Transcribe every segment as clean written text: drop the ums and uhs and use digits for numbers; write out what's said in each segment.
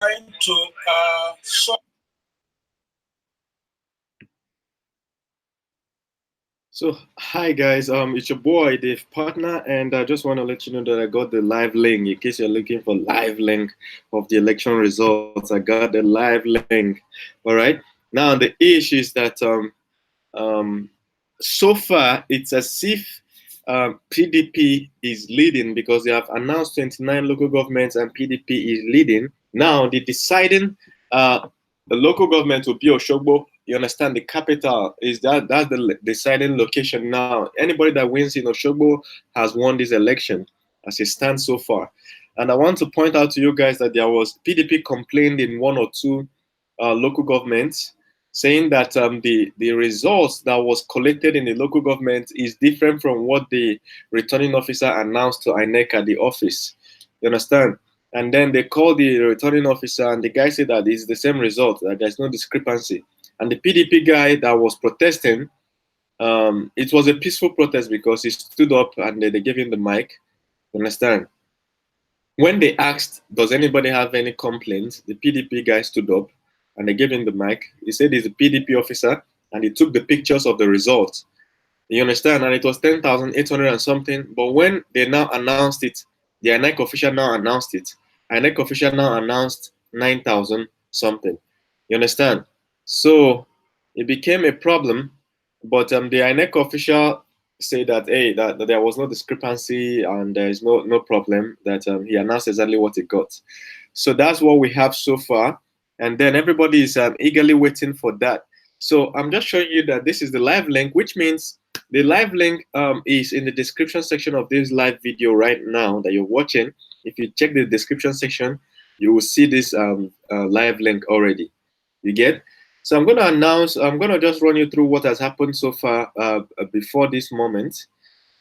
trying to So, hi guys, it's your boy Dave Partner, and I just want to let you know that I got the live link. In case you're looking for live link of the election results, I got the live link. All right. Now the issue is that um, so far it's as if PDP is leading because they have announced 29 local governments and PDP is leading. Now the deciding the local government will be Osogbo. You understand? The capital is that's the deciding location now. Anybody that wins in Osogbo has won this election as it stands so far. And I want to point out to you guys that there was PDP complained in one or two local governments saying that the results that was collected in the local government is different from what the returning officer announced to INEC at the office. You understand? And then they called the returning officer, and the guy said that it's the same result, that there's no discrepancy. And the PDP guy that was protesting, it was a peaceful protest because he stood up and they gave him the mic. You understand? When they asked, does anybody have any complaints, the PDP guy stood up and they gave him the mic. He said he's a PDP officer and he took the pictures of the results. You understand? And it was 10,800 and something. But when they now announced it, the INEC official now announced it. INEC official now announced 9,000 something. You understand? So it became a problem. But the INEC official said that hey, that there was no discrepancy and there is no problem. That he announced exactly what he got. So that's what we have so far. And then everybody is eagerly waiting for that. So I'm just showing you that this is the live link, which means the live link is in the description section of this live video right now that you're watching. If you check the description section, you will see this live link already. You get? So I'm going to announce, I'm going to just run you through what has happened so far before this moment.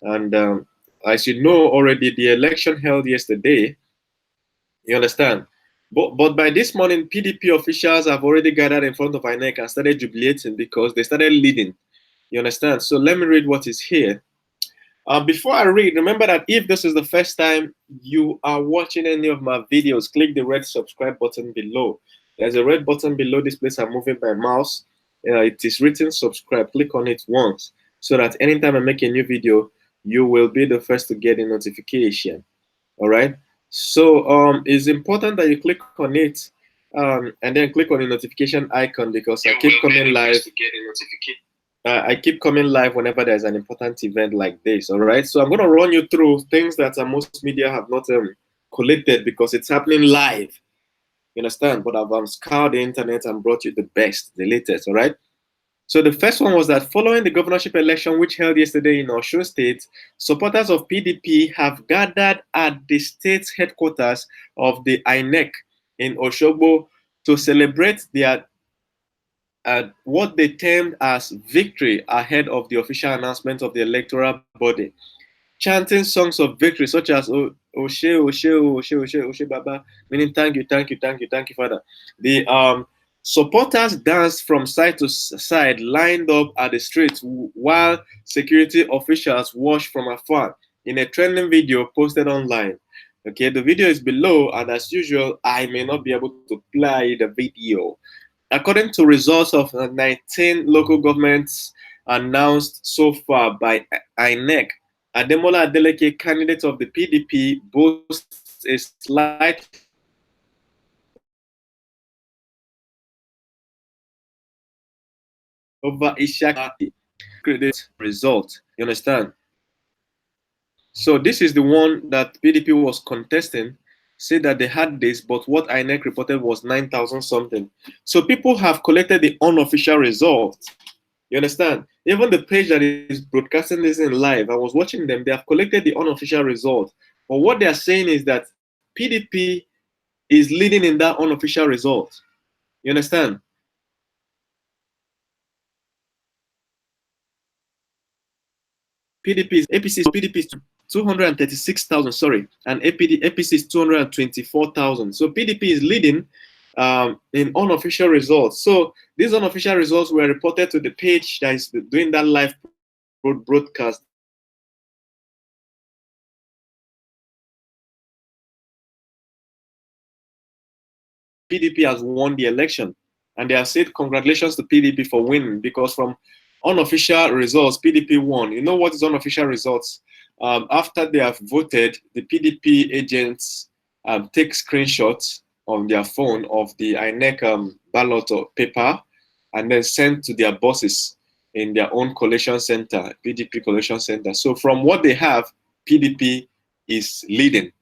And as you know already, the election held yesterday. You understand? But by this morning, PDP officials have already gathered in front of INEC and started jubilating because they started leading. You understand? So let me read what is here. Before I read, remember that if this is the first time you are watching any of my videos, click the red subscribe button below. There's a red button below this place. I'm moving my mouse. It is written subscribe. Click on it once so that anytime I make a new video, you will be the first to get a notification. All right. So it's important that you click on it and then click on the notification icon because I keep coming live. I keep coming live whenever there's an important event like this. All right. So I'm going to run you through things that most media have not collated because it's happening live. You understand? But I've scoured the internet and brought you the best, the latest. All right. So the first one was that following the governorship election, which held yesterday in Osun State, supporters of PDP have gathered at the state headquarters of the INEC in Osogbo to celebrate their what they termed as victory ahead of the official announcement of the electoral body, chanting songs of victory such as Oshe, Oshe, Oshe, Oshe, Oshe Baba, meaning thank you, thank you, thank you, thank you, Father. The supporters danced from side to side, lined up at the streets, while security officials watched from afar in a trending video posted online. Okay, the video is below, and as usual, I may not be able to play the video. According to results of 19 local governments announced so far by INEC, Ademola Adeleke, candidate of the PDP, boasts a slight over Isiaka credit result. You understand? So this is the one that PDP was contesting, said that they had this, but what INEC reported was 9,000 something. So people have collected the unofficial results. You understand? Even the page that is broadcasting this in live, I was watching them, they have collected the unofficial result. But what they are saying is that PDP is leading in that unofficial result. You understand? APC is 236,000, sorry, and APC is 224,000. So PDP is leading in unofficial results. So these unofficial results were reported to the page that is doing that live broadcast. PDP has won the election. And they have said congratulations to PDP for winning, because from unofficial results, PDP won. You know what is unofficial results? After they have voted, the PDP agents take screenshots on their phone of the INEC ballot or paper, and then send to their bosses in their own collation center, PDP collation center. So from what they have, PDP is leading.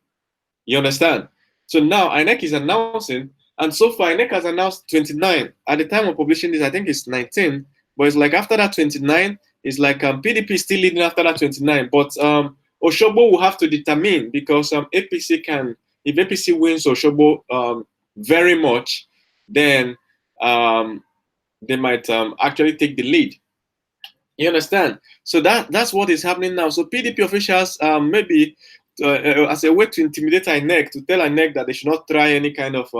You understand? So now INEC is announcing, and so far INEC has announced 29. At the time of publishing this, I think it's 19, but it's like after that 29, it's like PDP is still leading after that 29. But Osogbo will have to determine, because APC can, if APC wins Osogbo very much, then they might actually take the lead. You understand? So that's what is happening now. So PDP officials maybe as a way to intimidate INEC, to tell INEC that they should not try any kind of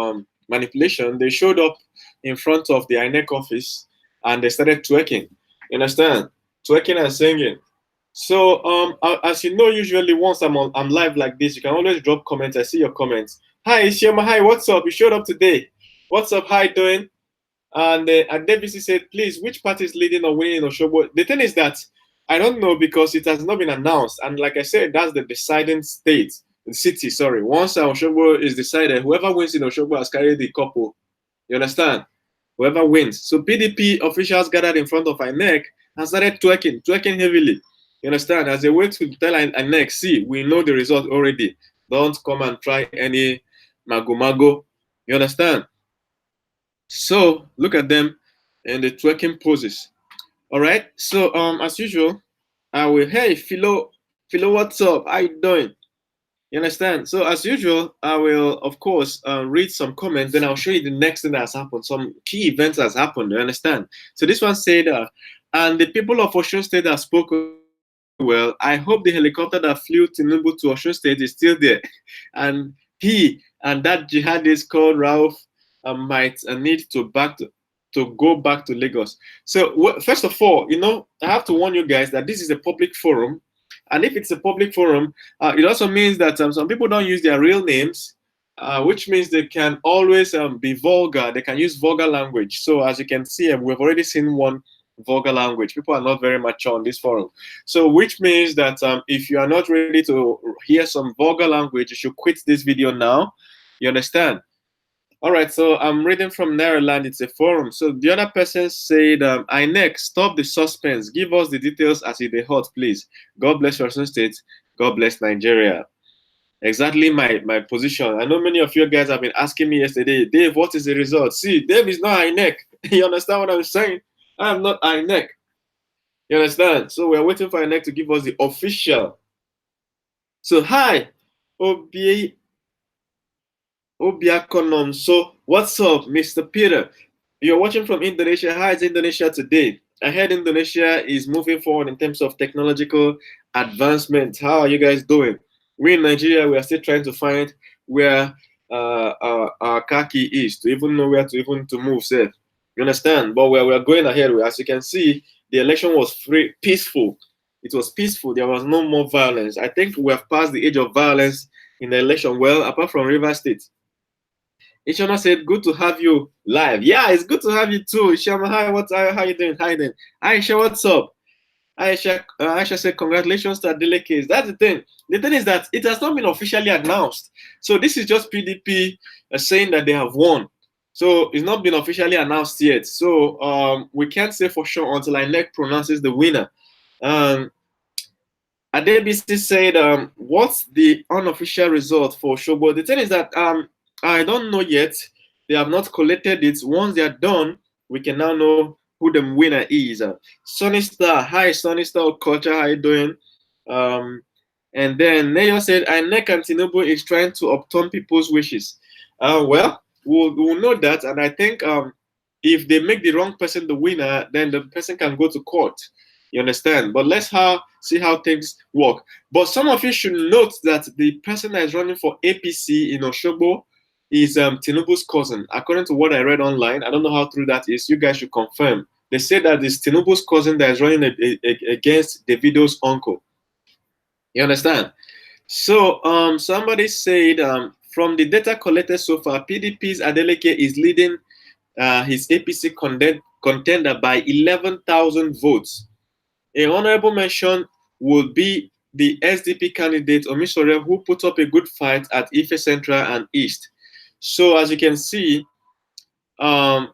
manipulation, they showed up in front of the INEC office and they started twerking. You understand? Twerking and singing. So as you know, usually once I'm live like this, you can always drop comments. I see your comments. Hi, Isioma. Hi, what's up? You showed up today. What's up? How you doing? And DBC said, please, which party is leading or winning in Osogbo? The thing is that I don't know, because it has not been announced. And like I said, that's the deciding state, the city, sorry. Once Osogbo is decided, whoever wins in Osogbo has carried the couple. You understand? Whoever wins. So PDP officials gathered in front of INEC and started twerking heavily. You understand? As a way to tell INEC, see, we know the result already. Don't come and try any mago. You understand? So look at them in the twerking poses. All right. So as usual, I will, hey Philo, what's up? How you doing? You understand? So as usual, I will of course read some comments. Then I'll show you the next thing that has happened. Some key events has happened. You understand? So this one said, and the people of Osun State have spoken well. I hope the helicopter that flew Tinubu to Osun State is still there, and he and that jihadist called Ralph might need to go back to Lagos. So first of all, you know, I have to warn you guys that this is a public forum, and if it's a public forum, it also means that some people don't use their real names, which means they can always be vulgar. They can use vulgar language. So as you can see, we've already seen one vulgar language. People are not very mature on this forum. So which means that if you are not ready to hear some vulgar language, you should quit this video now. You understand? All right, so I'm reading from Maryland. It's a forum. So the other person said, INEC, stop the suspense. Give us the details as it is hot, please. God bless Osun State. God bless Nigeria. Exactly my position. I know many of you guys have been asking me yesterday, Dave, what is the result? See, Dave is not INEC. You understand what I'm saying? I am not INEC. You understand? So we're waiting for INEC to give us the official. So hi, Obiakonom. So what's up, Mr. Peter? You're watching from Indonesia. How is Indonesia today? I heard Indonesia is moving forward in terms of technological advancement. How are you guys doing? We in Nigeria, we are still trying to find where our car key is, to even know where to move safe. You understand? But we're going ahead. As you can see, the election was peaceful. It was peaceful. There was no more violence. I think we have passed the age of violence in the election. Well, apart from Rivers State. Ishama said, good to have you live. Yeah, it's good to have you too. Ishama, hi, how you doing? Hi then. Aisha, what's up? Aisha said, congratulations to Adeleke. That's the thing. The thing is that it has not been officially announced. So this is just PDP saying that they have won. So it's not been officially announced yet. So we can't say for sure until INEC pronounces the winner. Adebisi said, what's the unofficial result for Osogbo? The thing is that I don't know yet. They have not collected it. Once they are done, we can now know who the winner is. Sunny Star, hi Sunny Star Culture, how you doing? And then Nayo said, INEC and Tinubu is trying to upturn people's wishes. Well, we'll know that, and I think if they make the wrong person the winner, then the person can go to court. You understand? But let's see how things work. But some of you should note that the person that is running for APC in Osogbo is Tinubu's cousin. According to what I read online, I don't know how true that is. You guys should confirm. They say that it's Tinubu's cousin that is running against Davido's uncle. You understand? So somebody said from the data collected so far, PDP's Adeleke is leading his APC contender by 11,000 votes. A honorable mention would be the SDP candidate Omisore, who put up a good fight at Ife Central and East. So as you can see, the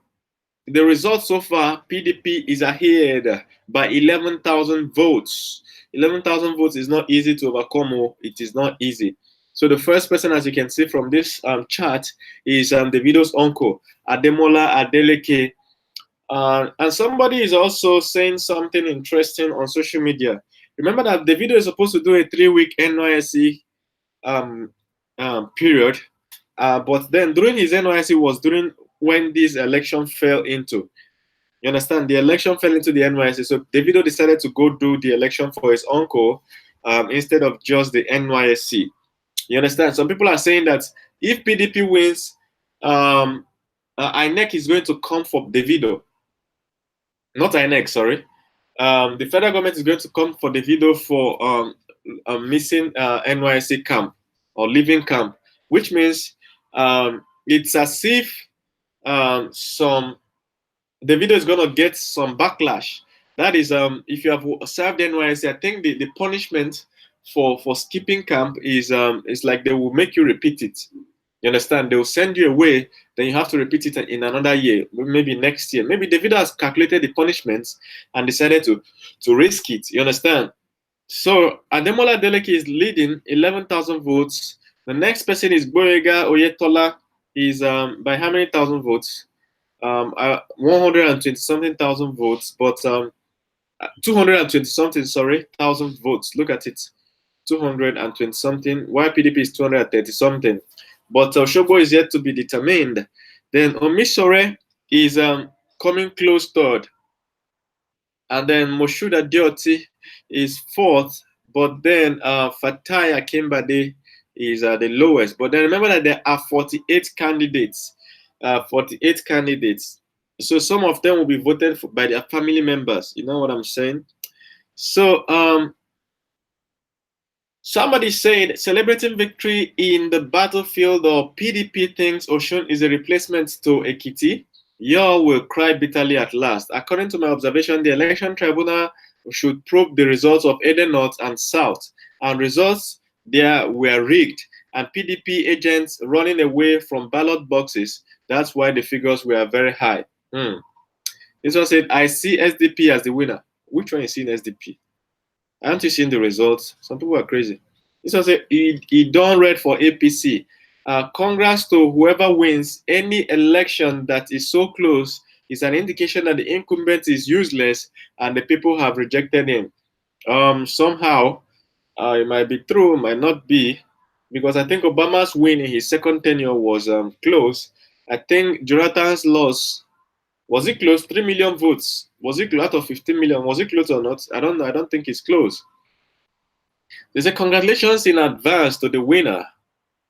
results so far, PDP is ahead by 11,000 votes. 11,000 votes is not easy to overcome. It is not easy. So the first person, as you can see from this chart, is Davido's uncle, Ademola Adeleke. And somebody is also saying something interesting on social media. Remember that Davido is supposed to do a 3-week NYSC period, but then during his NYSC was during when this election fell into. You understand? The election fell into the NYSC, so Davido decided to go do the election for his uncle instead of just the NYSC. You understand? Some people are saying that if PDP wins, INEC is going to come for Davido. Not INEC, sorry. The federal government is going to come for Davido for a missing NYSC camp or living camp, which means it's as if Davido is going to get some backlash. That is, if you have served NYSC, I think the punishment for skipping camp is like they will make you repeat it. You understand? They will send you away, then you have to repeat it in another year, maybe next year. Maybe Davido has calculated the punishments and decided to risk it. You understand? So Ademola Adeleke is leading 11,000 votes. The next person is Isiaka Oyetola. Is by how many thousand votes? 120 something thousand votes, but 220 something, sorry, thousand votes. Look at it, 220 something. Why PDP is 230 something? But Osogbo is yet to be determined. Then Omisore is coming close third, and then Moshood Adeoti is fourth. But then Fatai Akimbade is the lowest. But then remember that there are 48 candidates. 48 candidates. So some of them will be voted for by their family members. You know what I'm saying? So somebody said celebrating victory in the battlefield, or PDP thinks Osun is a replacement to Ekiti. Y'all will cry bitterly at last. According to my observation, the election tribunal should probe the results of Eden North and South, and results there were rigged, and PDP agents running away from ballot boxes. That's why the figures were very high. This one said, I see SDP as the winner. Which one is seeing SDP? Aren't you seeing the results? Some people are crazy. This one said, he done red for APC. Congrats to whoever wins any election that is so close is an indication that the incumbent is useless and the people have rejected him. Somehow, it might be true, might not be, because I think Obama's win in his second tenure was close. I think Jonathan's loss, was it close? 3 million votes. Was it out of 15 million? Was it close or not? I don't know. I don't think it's close. They said, congratulations in advance to the winner.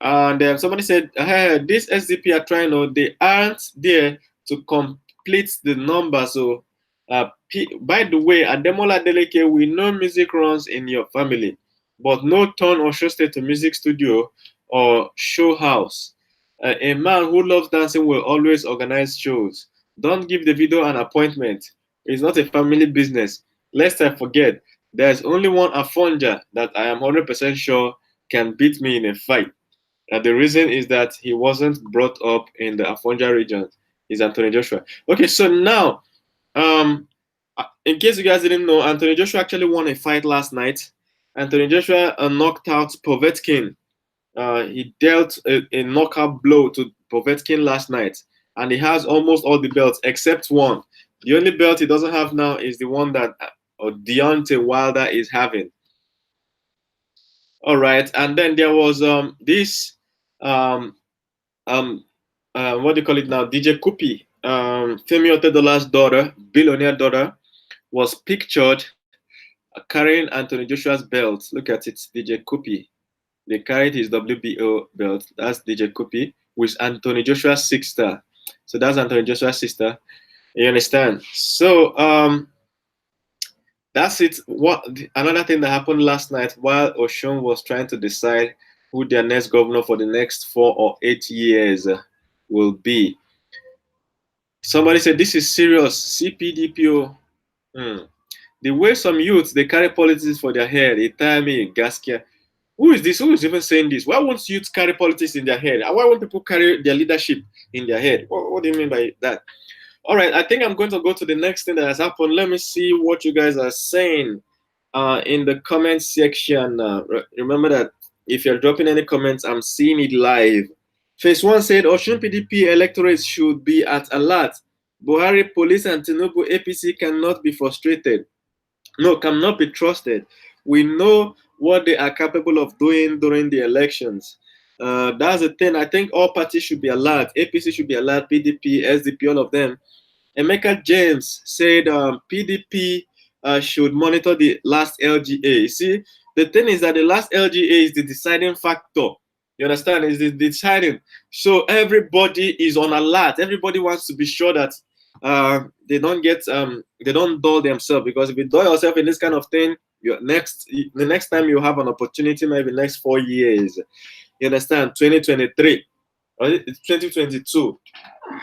And somebody said, hey, this SDP are trying, they aren't there to complete the number. So, by the way, Ademola Adeleke, we know music runs in your family, but no turn or show state to music studio or show house. A man who loves dancing will always organize shows. Don't give the video an appointment. It's not a family business. Lest I forget, there's only one Afonja that I am 100% sure can beat me in a fight. The reason is that he wasn't brought up in the Afonja region. He's Anthony Joshua. Okay, so now, in case you guys didn't know, Anthony Joshua actually won a fight last night. Anthony Joshua knocked out Povetkin. He dealt a knockout blow to Povetkin last night, and he has almost all the belts except one. The only belt he doesn't have now is the one that Deontay Wilder is having. All right, and then there was this what do you call it now? DJ Kupi, Femi Otedola's daughter, billionaire daughter, was pictured carrying Anthony Joshua's belt. Look at it, DJ Kupi. They carried his WBO belt. That's DJ Kupi with Anthony Joshua's sister. So that's Anthony Joshua's sister. You understand? So that's it. What another thing that happened last night while Osun was trying to decide who their next governor for the next 4 or 8 years will be. Somebody said, this is serious. CPDPO. The way some youths, they carry politics for their head. They tell me, Gaskia. Who is this? Who is even saying this? Why won't youths carry politics in their head? Why won't people carry their leadership in their head? What do you mean by that? All right, I think I'm going to go to the next thing that has happened. Let me see what you guys are saying in the comment section. Remember that if you're dropping any comments, I'm seeing it live. Phase 1 said, Osun PDP electorates should be at alert. Buhari, police, and Tinubu APC cannot be frustrated. No, cannot be trusted. We know what they are capable of doing during the elections. That's the thing. I think all parties should be alert. APC should be alert, PDP, SDP, all of them. Emeka James said PDP should monitor the last LGA. See, the thing is that the last LGA is the deciding factor. You understand? Is the deciding. So everybody is on alert. Everybody wants to be sure that they don't get they don't dull themselves, because if you dull yourself in this kind of thing, the next time you have an opportunity, maybe next 4 years. You understand? 2023 or 2022.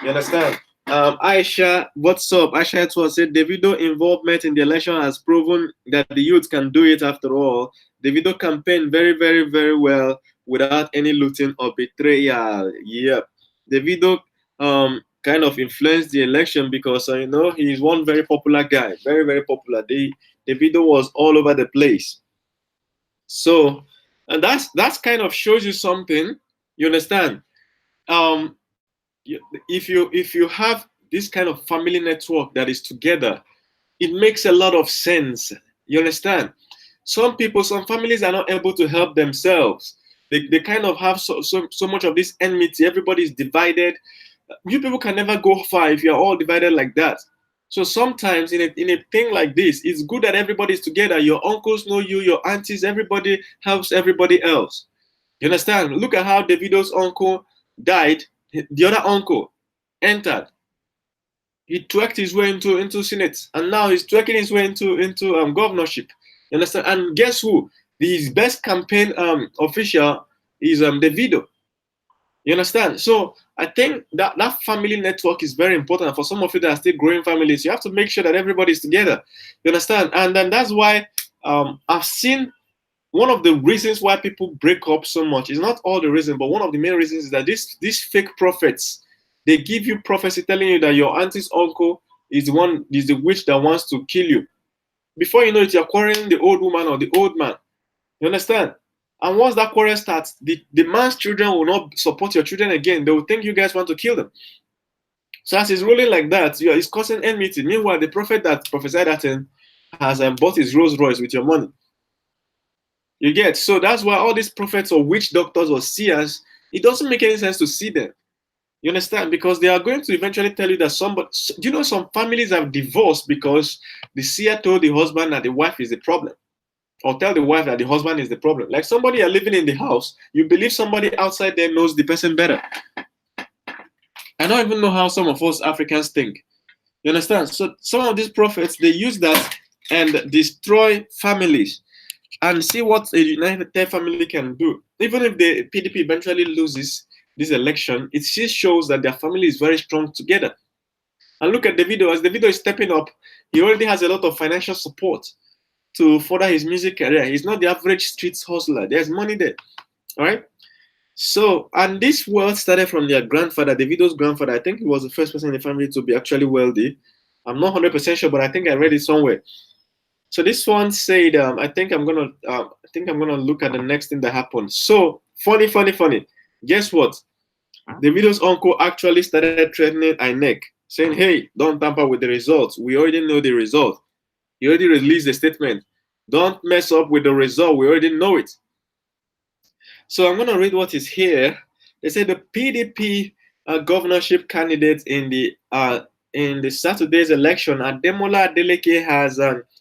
You understand? Aisha, what's up? Aisha said Davido involvement in the election has proven that the youth can do it after all. Davido campaigned very, very, very well without any looting or betrayal. Yep. Davido kind of influenced the election because you know, he's one very popular guy, very, very popular. Davido was all over the place. So, and that's kind of shows you something. You understand? If you have this kind of family network that is together, it makes a lot of sense. You understand? Some people, some families are not able to help themselves. They kind of have so much of this enmity. Everybody is divided. You people can never go far if you're all divided like that. So sometimes in a thing like this, it's good that everybody's together. Your uncles know you, your aunties, everybody helps everybody else. You understand? Look at how Davido's uncle died. The other uncle entered. He twerked his way into Senate, and now he's twerking his way into governorship. You understand? And guess who? His best campaign official is Davido. You understand? So I think that family network is very important. For some of you that are still growing families, you have to make sure that everybody's together. You understand? And then that's why I've seen one of the reasons why people break up so much is not all the reason, but one of the main reasons is that these fake prophets, they give you prophecy telling you that your auntie's uncle is the witch that wants to kill you. Before you know it, you're quarreling the old woman or the old man. You understand? And once that quarrel starts, the man's children will not support your children again. They will think you guys want to kill them. So as it's rolling like that, it's causing enmity. Meanwhile, the prophet that prophesied that thing has bought his Rolls Royce with your money. You get? So that's why all these prophets or witch doctors or seers, it doesn't make any sense to see them. You understand? Because they are going to eventually tell you that you know, some families have divorced because the seer told the husband that the wife is the problem. Or tell the wife that the husband is the problem. Like somebody are living in the house, you believe somebody outside there knows the person better. I don't even know how some of us Africans think. You understand? So some of these prophets, they use that and destroy families and see what a united family can do. Even if the PDP eventually loses this election, it still shows that their family is very strong together. And look at Davido. As Davido is stepping up, he already has a lot of financial support to further his music career. He's not the average street hustler. There's money there. All right. So, and this wealth started from their grandfather, Davido's grandfather. I think he was the first person in the family to be actually wealthy. I'm not 100% sure, but I think I read it somewhere. So this one said, I think I'm gonna look at the next thing that happened. So funny. Guess what? Davido's uncle actually started threatening INEC, saying, "Hey, don't tamper with the results. We already know the result. He already released a statement. Don't mess up with the result. We already know it." So I'm going to read what is here. They say the PDP governorship candidate in the Saturday's election, Ademola Adeleke, has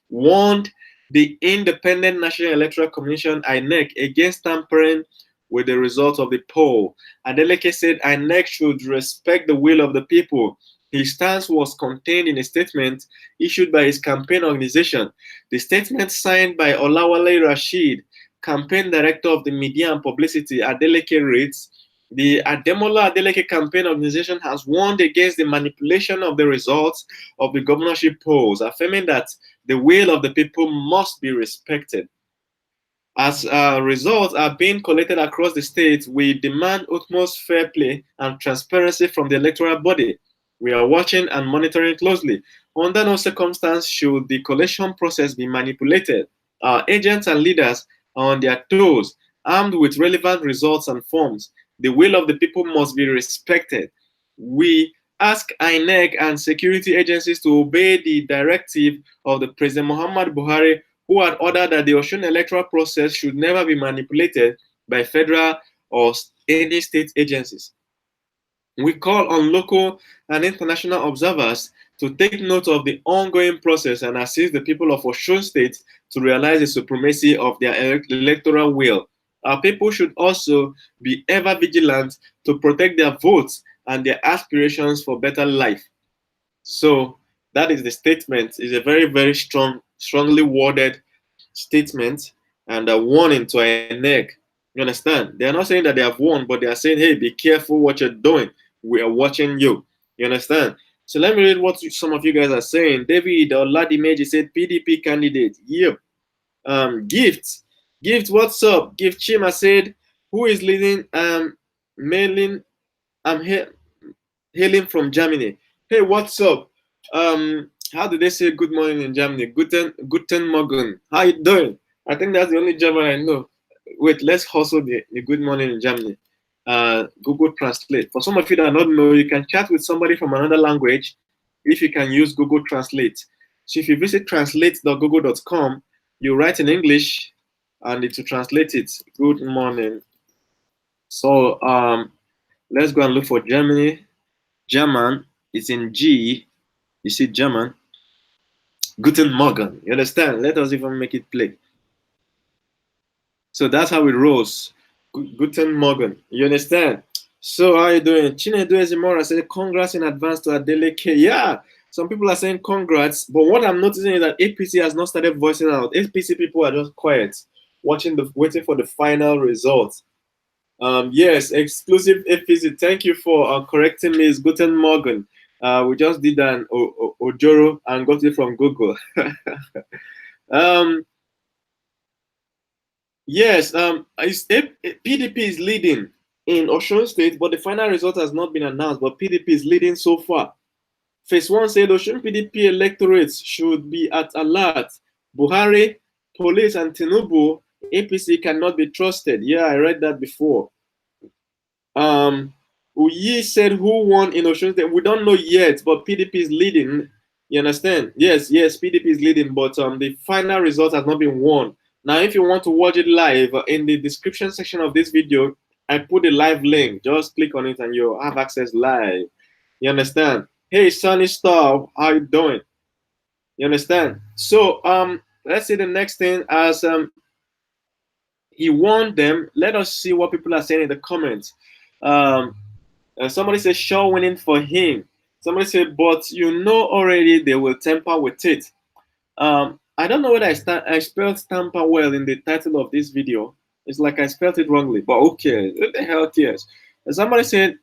warned the Independent National Electoral Commission (INEC) against tampering with the results of the poll. Adeleke said INEC should respect the will of the people. His stance was contained in a statement issued by his campaign organization. The statement, signed by Olawale Rashid, campaign director of the media and publicity, Adeleke, reads, the Ademola Adeleke campaign organization has warned against the manipulation of the results of the governorship polls, affirming that the will of the people must be respected. As results are being collected across the state, we demand utmost fair play and transparency from the electoral body. We are watching and monitoring closely. Under no circumstance should the collation process be manipulated. Our agents and leaders are on their toes, armed with relevant results and forms. The will of the people must be respected. We ask INEC and security agencies to obey the directive of the President Muhammad Buhari, who had ordered that the Osun electoral process should never be manipulated by federal or any state agencies. We call on local and international observers to take note of the ongoing process and assist the people of Osun State to realize the supremacy of their electoral will. Our people should also be ever vigilant to protect their votes and their aspirations for better life. So that is the statement. It's a very, very strongly worded statement and a warning to INEC. You understand? They are not saying that they have won, but they are saying, hey, be careful what you're doing. We are watching you. You understand? So let me read what some of you guys are saying. David Oladimeji said, PDP candidate. Yep. Gift, what's up? Gift Chima said, who is leading? Mailing. I'm here. Hailing from Germany. Hey, what's up? How do they say good morning in Germany? Guten Morgen. How you doing? I think that's the only German I know. Wait, let's hustle the good morning in Germany. Google Translate. For some of you that don't know, you can chat with somebody from another language if you can use Google Translate. So if you visit translate.google.com, you write in English and it will translate it. Good morning. So let's go and look for Germany. German, it's in G. You see German. Guten Morgen. You understand? Let us even make it play. So that's how it rolls. Guten Morgen. You understand? So how are you doing? Chinedu Ezimora said, congrats in advance to Adeleke. Yeah, some people are saying congrats, but what I'm noticing is that APC has not started voicing out. APC people are just quiet, waiting for the final results. Yes, exclusive APC. Thank you for correcting me. It's Guten Morgen. We just did an Ojoro and got it from Google. Yes, PDP is leading in Osun State, but the final result has not been announced. But PDP is leading so far. Phase 1 said Osun PDP electorates should be at alert. Buhari, police, and Tinubu, APC cannot be trusted. Yeah, I read that before. Uyi said who won in Osun State. We don't know yet, but PDP is leading. You understand? Yes, PDP is leading, but the final result has not been won. Now, if you want to watch it live, in the description section of this video, I put a live link. Just click on it and you'll have access live. You understand? Hey, Sunny Star, how you doing? You understand? So, let's see the next thing. As he warned them, let us see what people are saying in the comments. Somebody said, sure winning for him. Somebody said, but you know already they will tamper with it. I don't know whether I spelled tamper well in the title of this video. It's like I spelled it wrongly, but okay, what the hell cares? And somebody said,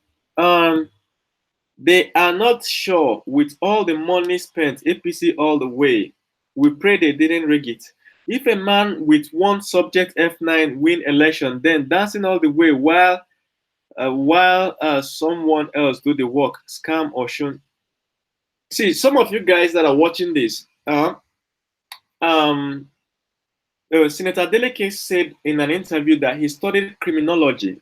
they are not sure with all the money spent, APC all the way. We pray they didn't rig it. If a man with one subject F9 win election, then dancing all the way while someone else do the work, scam or shown. See, some of you guys that are watching this, Senator Adeleke said in an interview that he studied criminology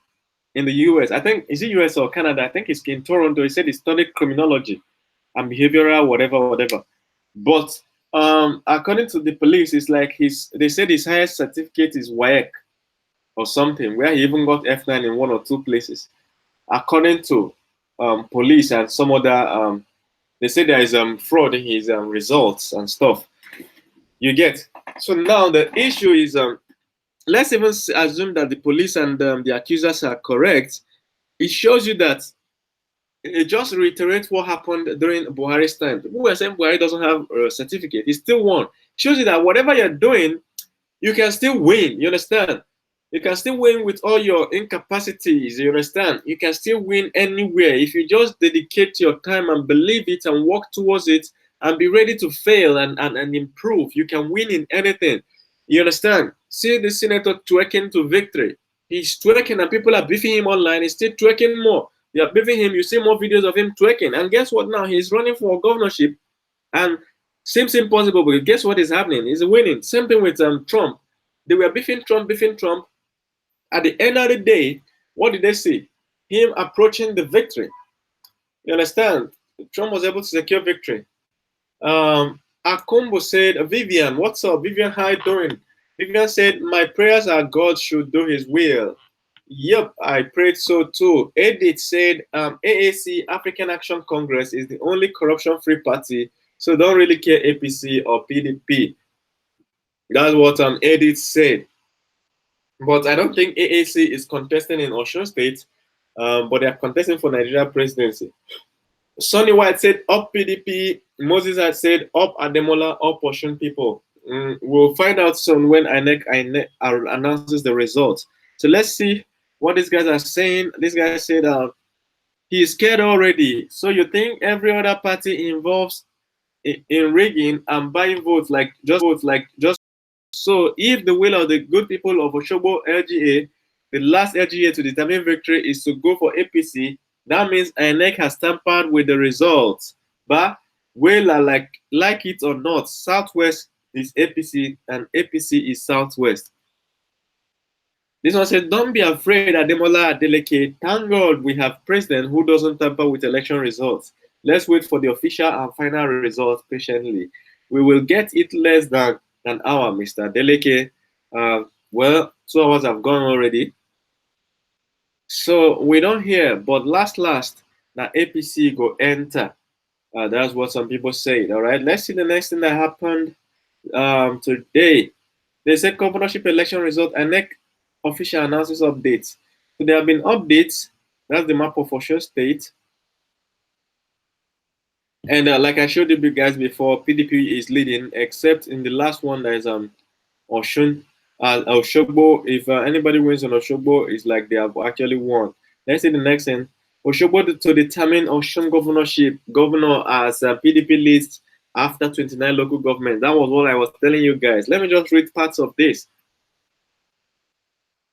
in the US. I think, is it US or Canada? I think it's in Toronto. He said he studied criminology and behavioral, whatever. But according to the police, it's like they said his highest certificate is WAEC or something, where he even got F9 in 1 or 2 places. According to police and some other, they say there is fraud in his results and stuff. You get? So now the issue is, let's even assume that the police and the accusers are correct. It shows you that it just reiterates what happened during Buhari's time. People were saying Buhari doesn't have a certificate. He still won. Shows you that whatever you're doing, you can still win. You understand? You can still win with all your incapacities. You understand? You can still win anywhere if you just dedicate your time and believe it and work towards it and be ready to fail and improve. You can win in anything. You understand? See the senator twerking to victory. He's twerking and people are beefing him online. He's still twerking more. They are beefing him. You see more videos of him twerking. And guess what now? He's running for governorship. And seems impossible, but guess what is happening? He's winning. Same thing with Trump. They were beefing Trump. At the end of the day, what did they see? Him approaching the victory. You understand? Trump was able to secure victory. Akombo said, Vivian, what's up? Vivian, how you doing? Vivian said, my prayers are God should do his will. Yep, I prayed so too. Edith said, AAC, African Action Congress, is the only corruption-free party, so don't really care APC or PDP. That's what Edith said. But I don't think AAC is contesting in Osun State, but they are contesting for Nigeria presidency. Sonny White said, up PDP. Moses had said, up Ademola, up Osun people. We'll find out soon when INEC announces the results. So let's see what these guys are saying. This guy said he's scared already. So you think every other party involves in rigging and buying votes like just so if the will of the good people of Osogbo LGA, the last LGA to determine victory, is to go for APC, that means INEC has tampered with the results. But whether like it or not, Southwest is APC and APC is Southwest. This one said, don't be afraid, Ademola Adeleke. Thank God we have president who doesn't tamper with election results. Let's wait for the official and final results patiently. We will get it less than an hour, Mr. Adeleke. Well, 2 hours have gone already. So we don't hear, but last, that APC go enter. That's what some people say. All right, let's see the next thing that happened today. They said governorship election result, INEC official announces updates. So there have been updates. That's the map of Osun State. And like I showed you guys before, PDP is leading, except in the last one that is Osun, Osogbo. If anybody wins on Osogbo, it's like they have actually won. Let's see the next thing. Osogbo to determine Osun governorship, governor as PDP leads after 29 local governments. That was what I was telling you guys. Let me just read parts of this.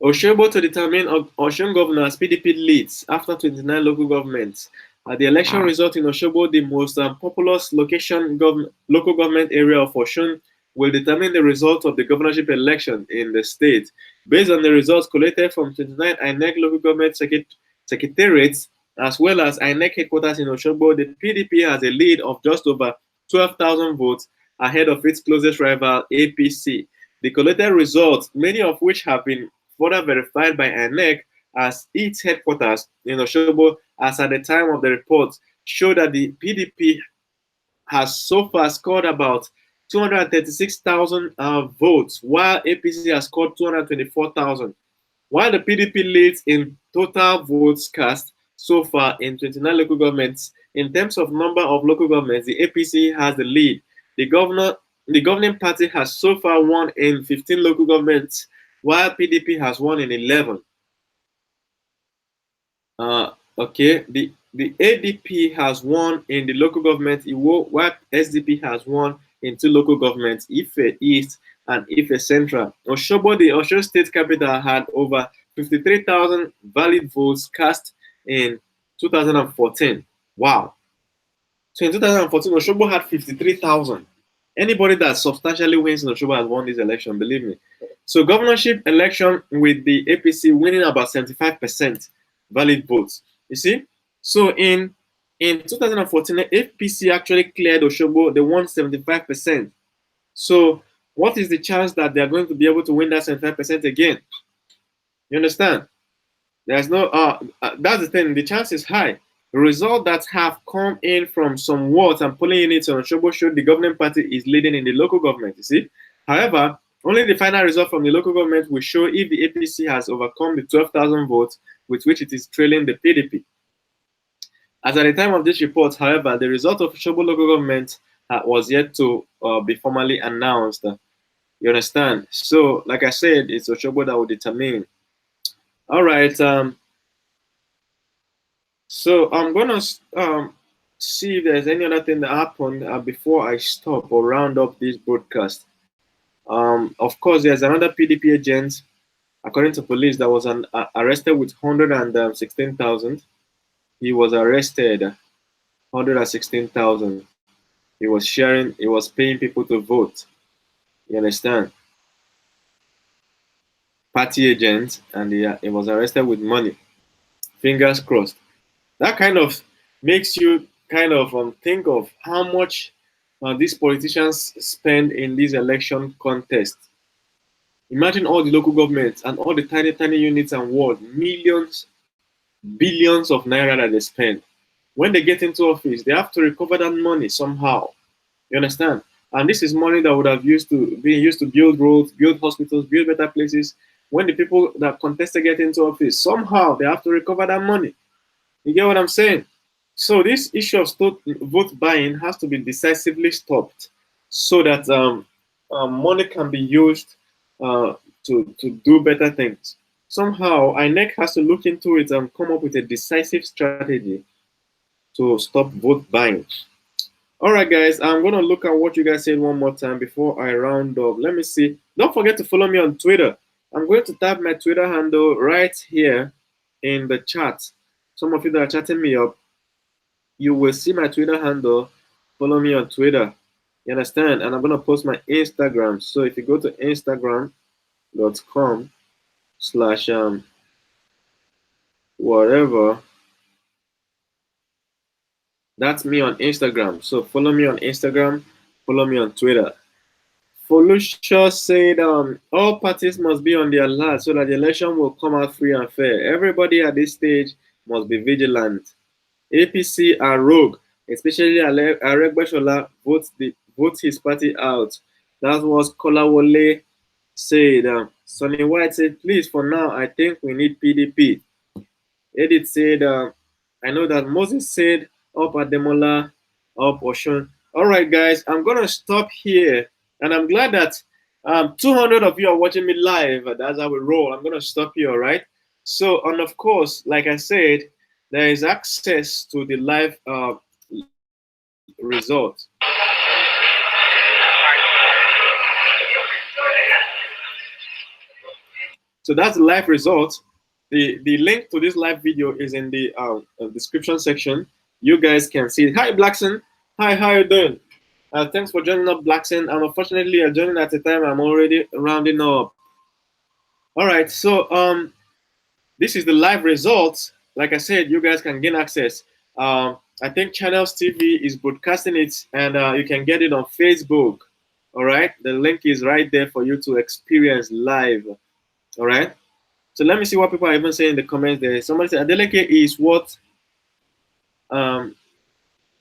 Osogbo to determine Osun governor as PDP leads after 29 local governments. The election result in Osogbo, the most populous local government area of Osun, will determine the result of the governorship election in the state. Based on the results collated from 29 INEC local government secretariats, as well as INEC headquarters in Osogbo, the PDP has a lead of just over 12,000 votes ahead of its closest rival, APC. The collected results, many of which have been further verified by INEC as its headquarters in Osogbo, as at the time of the report, show that the PDP has so far scored about 236,000 votes, while APC has scored 224,000. While the PDP leads in total votes cast so far in 29 local governments, in terms of number of local governments, the APC has the lead. The governing party has so far won in 15 local governments, while PDP has won in 11. Okay, the ADP has won in the local government, while SDP has won in 2 local governments, Ife East and Ife Central. Osogbo, the Osun State capital, had over 53,000 valid votes cast in 2014. Wow. So in 2014, Osogbo had 53,000. Anybody that substantially wins in Osogbo has won this election, believe me. So governorship election with the APC winning about 75% valid votes. You see? So in 2014, APC actually cleared Osogbo. They won 75%. So what is the chance that they are going to be able to win that 75% again? You understand? There's no, that's the thing. The chance is high. The result that have come in from some wards and polling units on Osogbo showed the governing party is leading in the local government, you see? However, only the final result from the local government will show if the APC has overcome the 12,000 votes with which it is trailing the PDP. As at the time of this report, however, the result of Osogbo local government was yet to be formally announced. You understand? So, like I said, it's Osogbo that will determine. All right. So I'm gonna see if there's any other thing that happened before I stop or round up this broadcast. Of course, there's another PDP agent, according to police, that was arrested with 116,000. He was arrested 116,000. He was paying people to vote. You understand? Party agent, and he was arrested with money. Fingers crossed. That kind of makes you kind of think of how much these politicians spend in this election contest. Imagine all the local governments and all the tiny, tiny units and wards, millions, billions of naira that they spend. When they get into office, they have to recover that money somehow. You understand? And this is money that would have been used to build roads, build hospitals, build better places. When the people that contested get into office, somehow they have to recover that money. You get what I'm saying? So this issue of vote buying has to be decisively stopped so that money can be used to do better things. Somehow, INEC has to look into it and come up with a decisive strategy to stop vote buying. All right, guys, I'm going to look at what you guys said one more time before I round up. Let me see. Don't forget to follow me on Twitter. I'm going to type my Twitter handle right here in the chat. Some of you that are chatting me up, you will see my Twitter handle. Follow me on Twitter. You understand? And I'm going to post my Instagram. So if you go to instagram.com slash whatever, that's me on Instagram. So follow me on Instagram, follow me on Twitter. Folusha said all parties must be on the alert so that the election will come out free and fair. Everybody at this stage must be vigilant. APC are rogue, especially Aregbesola votes his party out. That was Kolawole said. Sonny White said, please, for now, I think we need PDP. Edith said, I know that Moses said, up Ademola, up Osun. All right, guys, I'm going to stop here. And I'm glad that 200 of you are watching me live as I will roll. I'm going to stop here, all right? So, and of course, like I said, there is access to the live result. So that's the live result. The link to this live video is in the description section. You guys can see it. Hi, Blackson. Hi, how you doing? Thanks for joining up, Blackson. And unfortunately, you're joining at a time I'm already rounding up. All right, so this is the live results. Like I said, you guys can gain access. I think Channels TV is broadcasting it, and you can get it on Facebook. All right, the link is right there for you to experience live. All right. So let me see what people are even saying in the comments there. Somebody said Adeleke is what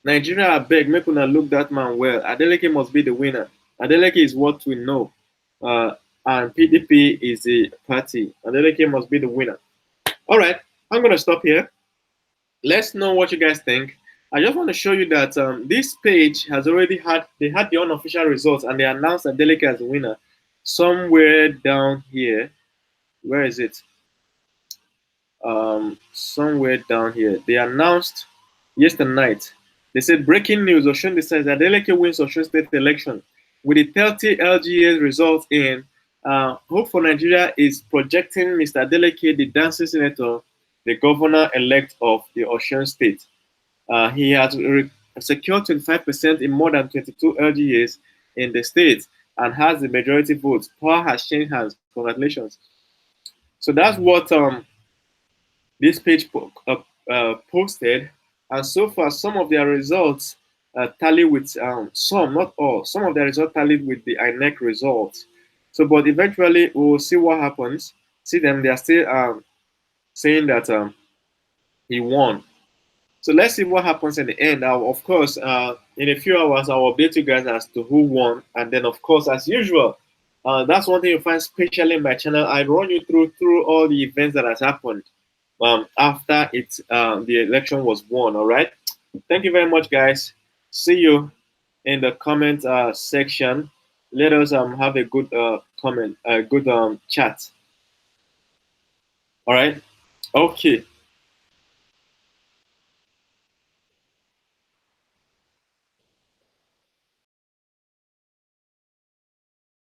Nigeria beg, make una look that man well. Adeleke must be the winner. Adeleke is what we know. And PDP is the party. Adeleke must be the winner. All right, I'm gonna stop here. Let's know what you guys think. I just want to show you that this page has already had the unofficial results and they announced Adeleke as the winner somewhere down here. Where is it? Somewhere down here. They announced yesterday night. They said breaking news: Osun decides Adeleke wins Osun state election with the 30 LGA results in. Hope for Nigeria is projecting Mr. Adeleke, the dancing senator, the governor-elect of the Osun state. He has secured 25% in more than 22 LGAs in the state and has the majority votes. Power has changed hands. Congratulations. So that's what this page posted, and so far some of their results tally with some, not all, some of their results tallied with the INEC results. So, but eventually we'll see what happens. See them, they are still saying that he won. So let's see what happens in the end. Of course, in a few hours, I'll update you guys as to who won, and then of course, as usual, that's one thing you find specially in my channel. I run you through all the events that has happened after the election was won. All right. Thank you very much, guys. See you in the comment section. Let us have a good comment, a good chat. All right. Okay.